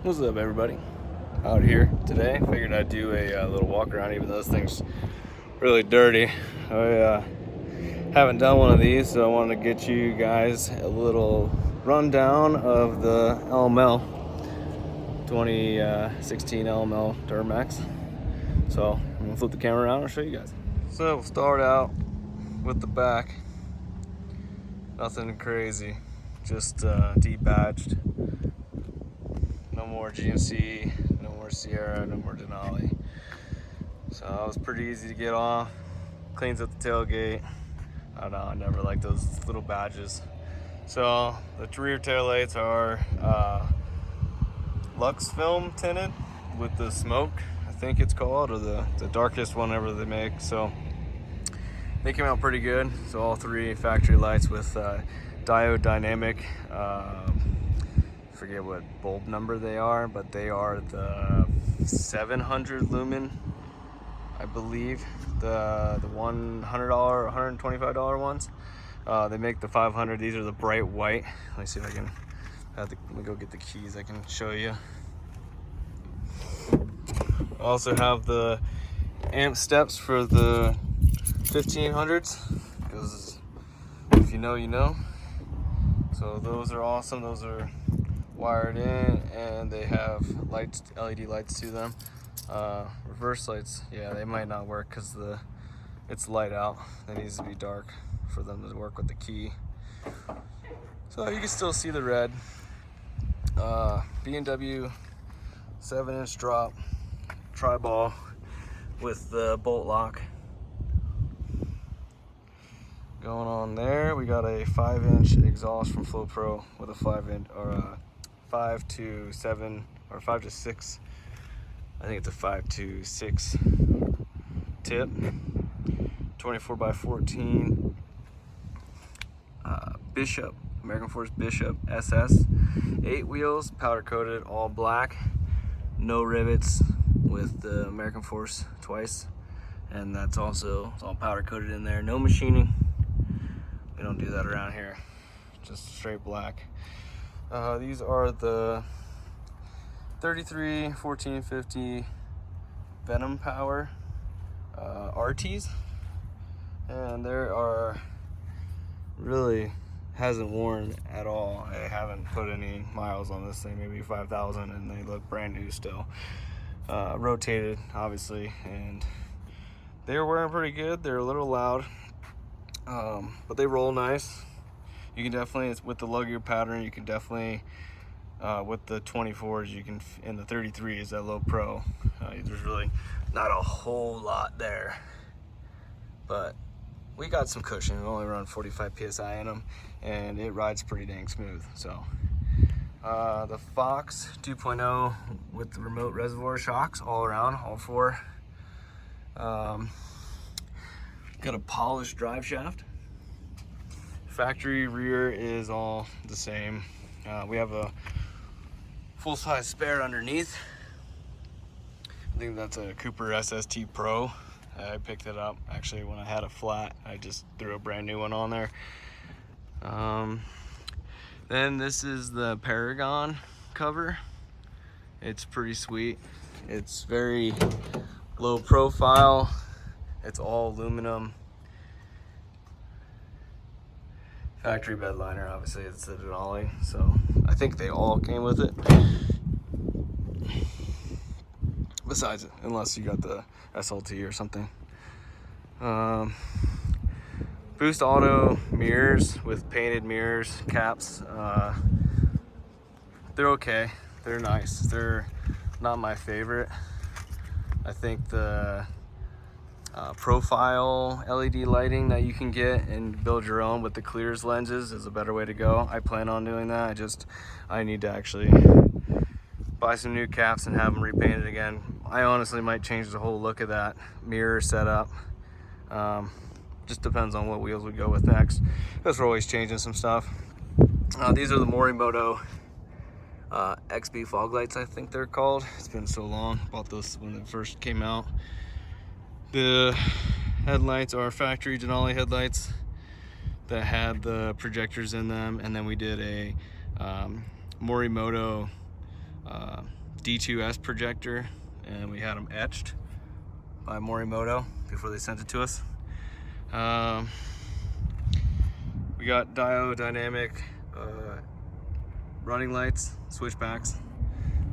What's up, everybody? Out here today. Figured I'd do a little walk around, even though this thing's really dirty. I haven't done one of these, so I wanted to get you guys a little rundown of the LML 2016 LML Duramax. So I'm gonna flip the camera around and show you guys. So we'll start out with the back. Nothing crazy, just debadged. No more GMC, no more Sierra, no more Denali. So it was pretty easy to get off. Cleans up the tailgate. I don't know, I never liked those little badges. So the rear taillights are Lux film tinted with the smoke, I think it's called, or the darkest one ever they make. So they came out pretty good. So all three factory lights with diode dynamic. Forget what bulb number they are, but they are the 700 lumen, I believe. The $100 or $125 ones. They make the 500. These are the bright white. Let me see if I can. Let me go get the keys. I can show you. I also have the amp steps for the 1500s, because if you know, you know. So those are awesome. Those are wired in, and they have lights, LED lights to them. Reverse lights, yeah, they might not work because it's light out. It needs to be dark for them to work with the key. So you can still see the red. B&W 7-inch drop tri-ball with the bolt lock going on there. We got a 5-inch exhaust from Flow Pro with a 5-inch or a 5 to 7 or 5 to 6. I think it's a 5 to 6 tip. 24 by 14. Bishop, American Force Bishop SS. 8 wheels, powder coated, all black. No rivets with the American Force twice. And that's also, it's all powder coated in there. No machining. We don't do that around here. Just straight black. These are the 33 1450 Venom Power RTs, and there are really hasn't worn at all. I haven't put any miles on this thing, maybe 5,000, and they look brand new still. Rotated, obviously, and they were wearing pretty good. They're a little loud, but they roll nice. You can definitely, it's with the lug pattern, you can definitely, with the 24s, you can, and the 33s, that low pro, there's really not a whole lot there. But we got some cushion. We only run 45 PSI in them, and it rides pretty dang smooth. So, the Fox 2.0 with the remote reservoir shocks all around, all four. Got a polished drive shaft. Factory rear is all the same. We have a full-size spare underneath. I think that's a Cooper SST Pro. I picked it up actually when I had a flat. I just threw a brand new one on there. Then this is the Paragon cover. It's pretty sweet. It's very low profile. It's all aluminum. Factory bed liner, obviously it's the Denali, so I think they all came with it. Besides it, unless you got the SLT or something. Boost Auto mirrors with painted mirrors, caps. They're okay, they're nice. They're not my favorite. I think the profile LED lighting that you can get and build your own with the clears lenses is a better way to go. I plan on doing that. I need to actually buy some new caps and have them repainted again. I honestly might change the whole look of that mirror setup. Just depends on what wheels we go with next, because we're always changing some stuff. These are the Morimoto XB fog lights, I think they're called. It's been so long. Bought those when they first came out. The headlights are factory Denali headlights that had the projectors in them, and then we did a Morimoto D2S projector, and we had them etched by Morimoto before they sent it to us. We got dynamic running lights, switchbacks.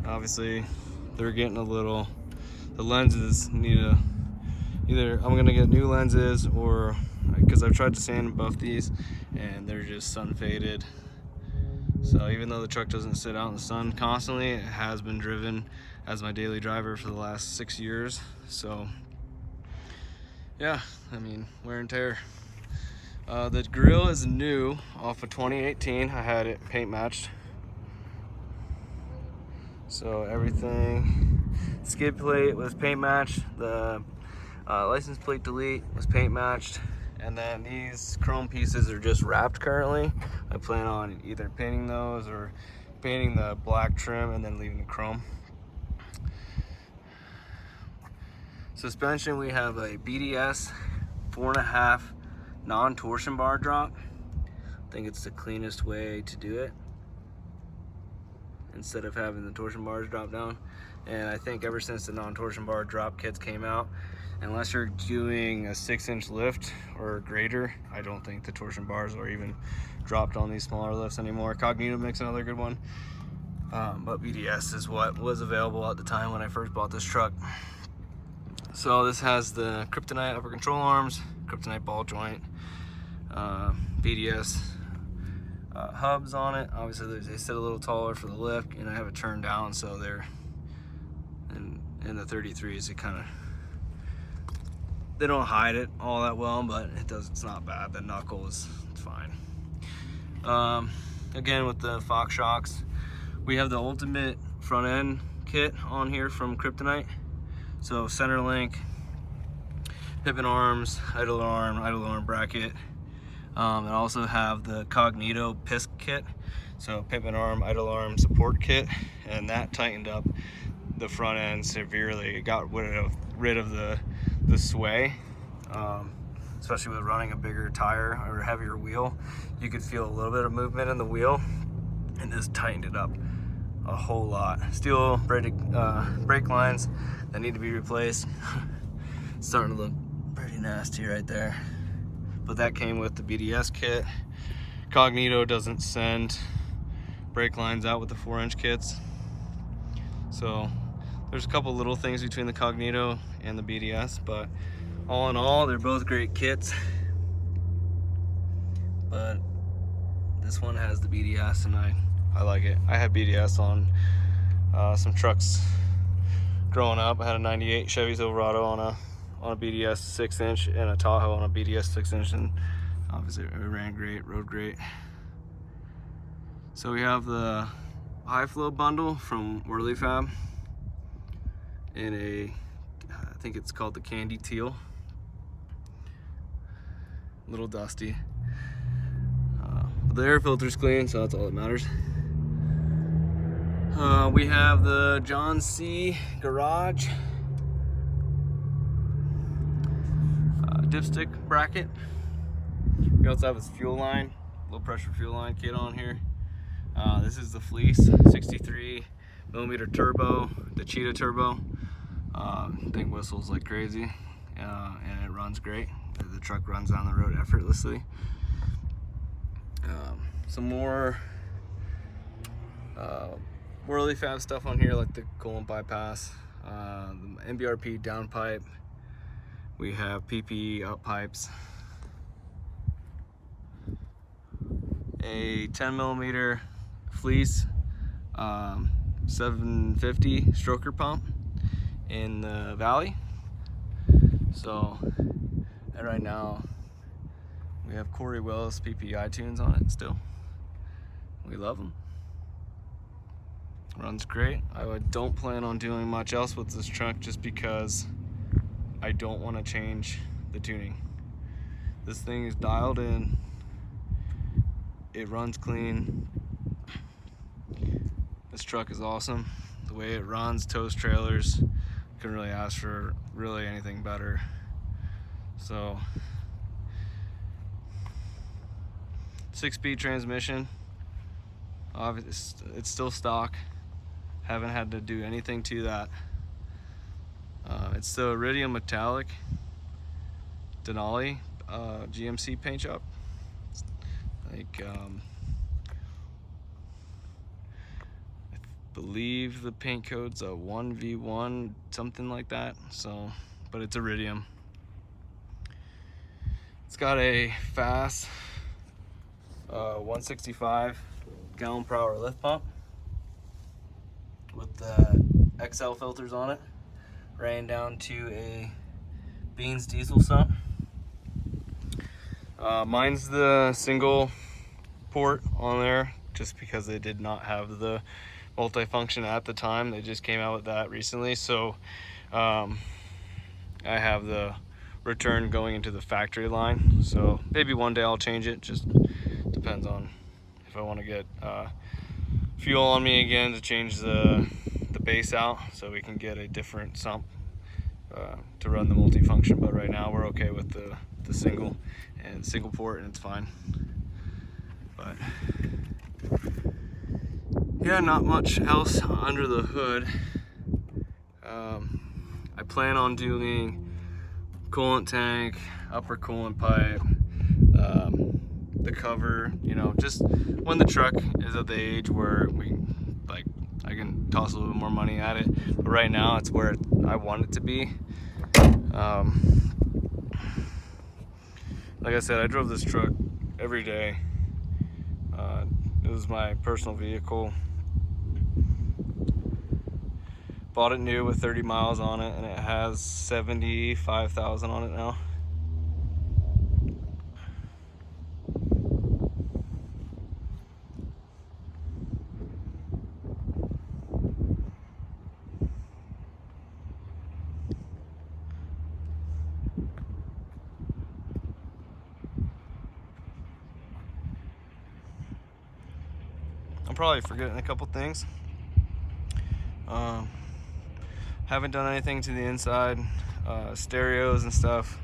Obviously, they're getting a little, the lenses need a, either I'm gonna get new lenses, or because I've tried to sand buff these and they're just sun faded. So even though the truck doesn't sit out in the sun constantly, it has been driven as my daily driver for the last 6 years. So yeah, I mean, wear and tear. The grill is new off of 2018. I had it paint matched. So everything, skid plate was paint matched. The license plate delete was paint matched. And then these chrome pieces are just wrapped currently. I plan on either painting those or painting the black trim and then leaving the chrome. Suspension, we have a BDS 4.5 non-torsion bar drop. I think it's the cleanest way to do it, instead of having the torsion bars drop down. And I think ever since the non-torsion bar drop kits came out, unless you're doing a 6-inch lift or greater, I don't think the torsion bars are even dropped on these smaller lifts anymore. Cognito makes another good one, but BDS is what was available at the time when I first bought this truck. So this has the Kryptonite upper control arms, Kryptonite ball joint, BDS hubs on it. Obviously they sit a little taller for the lift, and I have it turned down so they're in the 33s. It kind of, they don't hide it all that well, but it's not bad. The knuckle is fine. Again, with the Fox shocks, we have the ultimate front end kit on here from Kryptonite. So center link, pivot arms, idle arm bracket. And also have the Cognito pisc kit. So pivot arm, idle arm support kit, and that tightened up the front end severely. It got rid of the sway, especially with running a bigger tire or a heavier wheel. You could feel a little bit of movement in the wheel, and this tightened it up a whole lot. Steel brake lines that need to be replaced. It's starting to look pretty nasty right there, but that came with the BDS kit. Cognito doesn't send brake lines out with the 4-inch kits, so there's a couple little things between the Cognito and the BDS, but all in all, they're both great kits. But this one has the BDS, and I like it. I had BDS on some trucks growing up. I had a 98 Chevy Silverado on a BDS 6-inch and a Tahoe on a BDS 6-inch, and obviously it ran great, rode great. So we have the high flow bundle from Whirly Fab in a, I think it's called the Candy Teal. A little dusty. But the air filter's clean, so that's all that matters. We have the John C. Garage dipstick bracket. We also have this fuel line, low pressure fuel line kit on here. This is the Fleece 63mm turbo, the Cheetah turbo. Thing whistles like crazy, and it runs great. The truck runs down the road effortlessly. Some more Whirly Fab stuff on here, like the coolant bypass, the MBRP downpipe. We have PPE up pipes, a 10mm Fleece 750 stroker pump in the valley. So, and right now we have Corey Wells PPI tunes on it still. We love them. Runs great. I don't plan on doing much else with this truck just because I don't want to change the tuning. This thing is dialed in. It runs clean. This truck is awesome. The way it runs, tows trailers, couldn't really ask for really anything better. So, 6-speed transmission. It's still stock. Haven't had to do anything to that. It's the Iridium Metallic Denali GMC paint job. Like, I believe the paint code's a 1v1, something like that. So, but it's iridium. It's got a fast 165 gallon per hour lift pump with the XL filters on it, ran down to a Beans diesel sump. Mine's the single port on there, just because they did not have the multifunction at the time. They just came out with that recently, so I have the return going into the factory line. So maybe one day I'll change it. Just depends on if I want to get fuel on me again to change the base out, so we can get a different sump to run the multifunction. But right now we're okay with the single port, and it's fine. But yeah, not much else under the hood. I plan on doing coolant tank, upper coolant pipe, the cover, you know, just when the truck is at the age where I can toss a little bit more money at it. But right now it's where I want it to be. Like I said, I drove this truck every day. It was my personal vehicle. Bought it new with 30 miles on it, and it has 75,000 on it now. I'm probably forgetting a couple things. Haven't done anything to the inside. Stereos and stuff,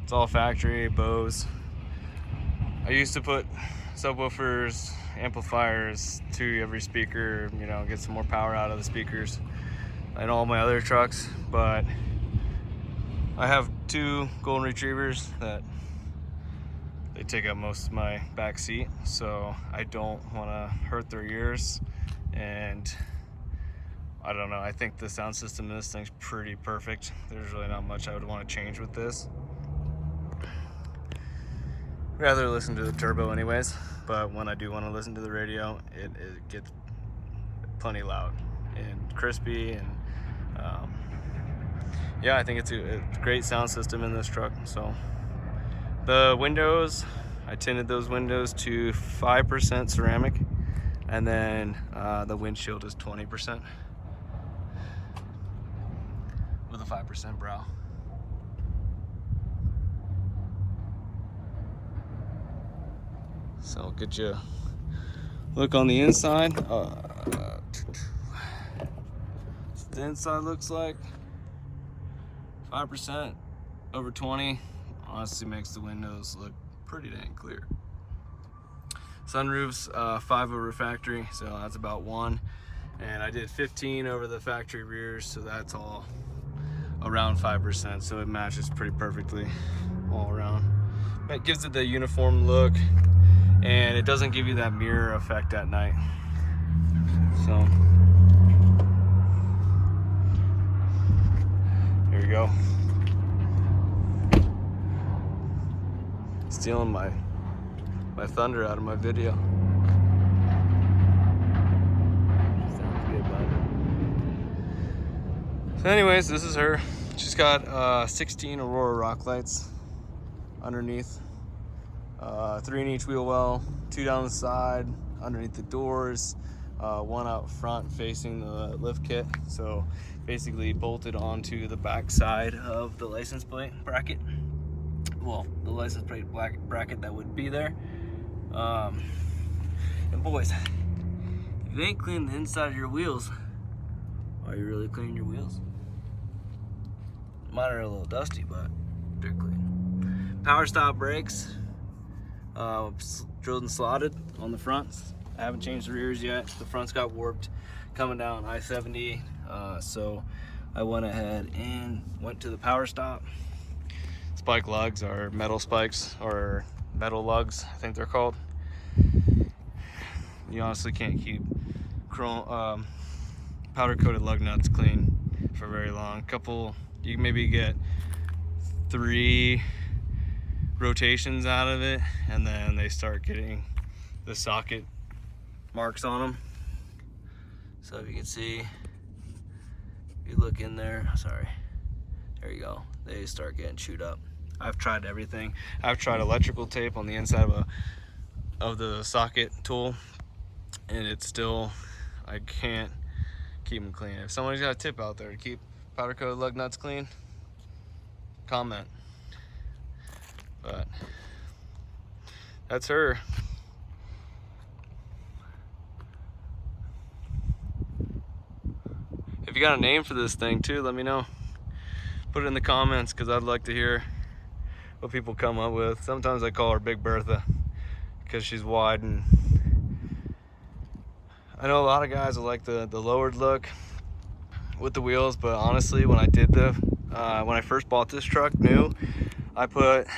it's all factory, Bose. I used to put subwoofers, amplifiers to every speaker, you know, get some more power out of the speakers in all my other trucks, but I have two golden retrievers that they take up most of my back seat, so I don't want to hurt their ears. And I don't know, I think the sound system in this thing's pretty perfect. There's really not much I would want to change with this. Rather listen to the turbo anyways, but when I do want to listen to the radio, it gets plenty loud and crispy, and yeah, I think it's a great sound system in this truck. So the windows, I tinted those windows to 5% ceramic, and then the windshield is 20% with a 5% brow. So I'll get you a look on the inside. The inside looks like 5% over 20. Honestly makes the windows look pretty dang clear. Sunroof's 5 over factory, so that's about 1. And I did 15 over the factory rears, so that's all around 5%, so it matches pretty perfectly all around. It gives it the uniform look, and it doesn't give you that mirror effect at night. So here we go. Stealing my thunder out of my video. Sounds good, bud. So anyways, this is her. She's got 16 Aurora rock lights underneath. 3 in each wheel well, 2 down the side, underneath the doors, 1 out front facing the lift kit. So basically bolted onto the back side of the license plate bracket. Well, the license plate bracket that would be there. And boys, if you ain't cleaning the inside of your wheels, are you really cleaning your wheels? Mine are a little dusty, but they're clean. Power stop brakes, drilled and slotted on the fronts. I haven't changed the rears yet. The fronts got warped coming down I-70. So I went ahead and went to the power stop. Spike lugs are metal spikes, or metal lugs, I think they're called. You honestly can't keep powder coated lug nuts clean for very long. You can maybe get 3 rotations out of it, and then they start getting the socket marks on them. So if you can see, if you look in there, sorry, there you go, they start getting chewed up. I've tried everything. I've tried electrical tape on the inside of the socket tool, and it's still, I can't keep them clean. If somebody's got a tip out there to keep powder coated lug nuts clean, comment. But that's her. If you got a name for this thing too, let me know. Put it in the comments, because I'd like to hear what people come up with. Sometimes I call her Big Bertha because she's wide, and I know a lot of guys will like the lowered look with the wheels, but honestly, when I first bought this truck new, I put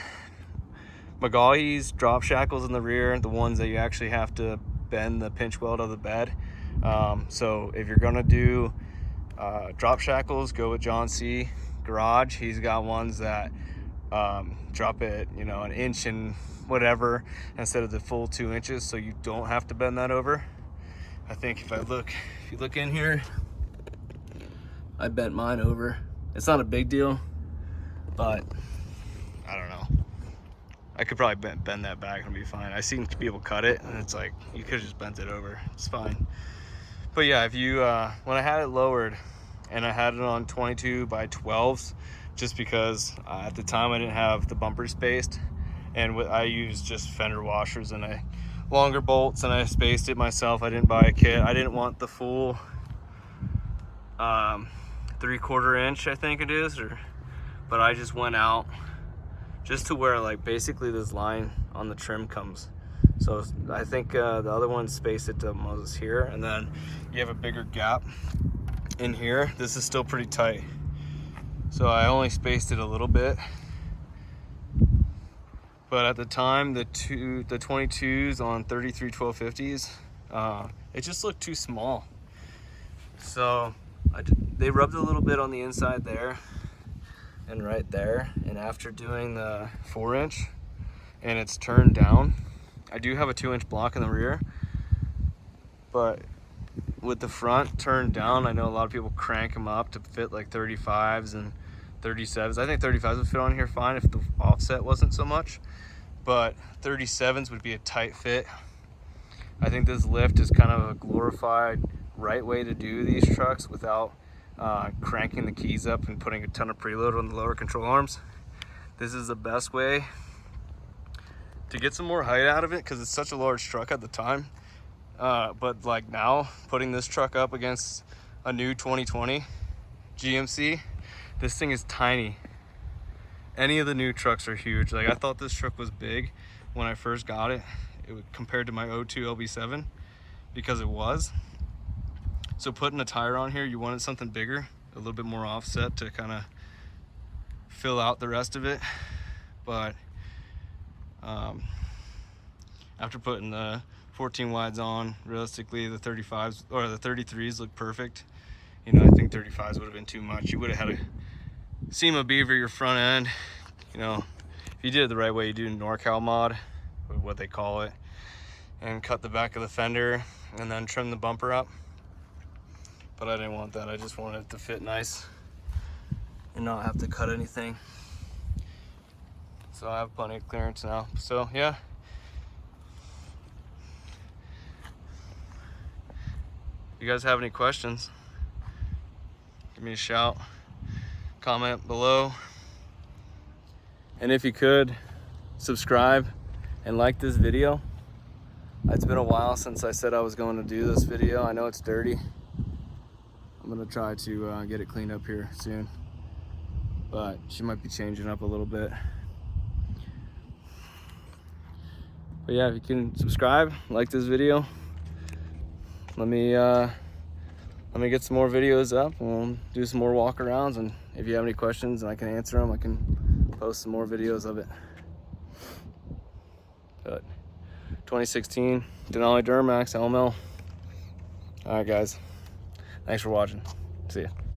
McGaughey's drop shackles in the rear, the ones that you actually have to bend the pinch weld of the bed. So if you're gonna do drop shackles, go with John C. Garage. He's got ones that drop it, you know, 1 inch and whatever instead of the full 2 inches, so you don't have to bend that over. I think if you look in here, I bent mine over. It's not a big deal, but I don't know. I could probably bend that back and be fine. I've seen people cut it, and it's like, you could have just bent it over. It's fine. But yeah, if you, when I had it lowered, and I had it on 22 by 12s, just because at the time I didn't have the bumper spaced, and I used just fender washers and longer bolts, and I spaced it myself. I didn't buy a kit. I didn't want the full 3/4 inch, I think it is, but I just went out just to where, like, basically this line on the trim comes. So I think the other one spaced it to Moses here, and then you have a bigger gap in here. This is still pretty tight, so I only spaced it a little bit. But at the time, the 22s on 33 1250s, it just looked too small. So they rubbed a little bit on the inside there and right there. And after doing the 4-inch, and it's turned down, I do have a 2-inch block in the rear, but with the front turned down, I know a lot of people crank them up to fit like 35s and 37s. I think 35s would fit on here fine if the offset wasn't so much, but 37s would be a tight fit. I think this lift is kind of a glorified right way to do these trucks without cranking the keys up and putting a ton of preload on the lower control arms. This is the best way to get some more height out of it, because it's such a large truck at the time. But like now, putting this truck up against a new 2020 GMC, this thing is tiny. Any of the new trucks are huge. Like, I thought this truck was big when I first got it, compared to my 02 LB7, because it was. So putting a tire on here, you wanted something bigger, a little bit more offset to kind of fill out the rest of it. But after putting the 14 wides on, realistically the 35s or the 33s look perfect. You know, I think 35s would have been too much. You would have had to SEMA beaver your front end. You know, if you did it the right way, you do NorCal mod, or what they call it, and cut the back of the fender and then trim the bumper up. But I didn't want that. I just wanted it to fit nice and not have to cut anything. So I have plenty of clearance now. So yeah. If you guys have any questions, give me a shout, comment below. And if you could, subscribe and like this video. It's been a while since I said I was going to do this video. I know it's dirty. I'm gonna try to get it cleaned up here soon, but she might be changing up a little bit. But yeah, if you can subscribe, like this video, let me let me get some more videos up and we'll do some more walk arounds, and if you have any questions and I can answer them, I can post some more videos of it. But 2016 Denali Duramax LML. All right, guys. Thanks for watching. See ya.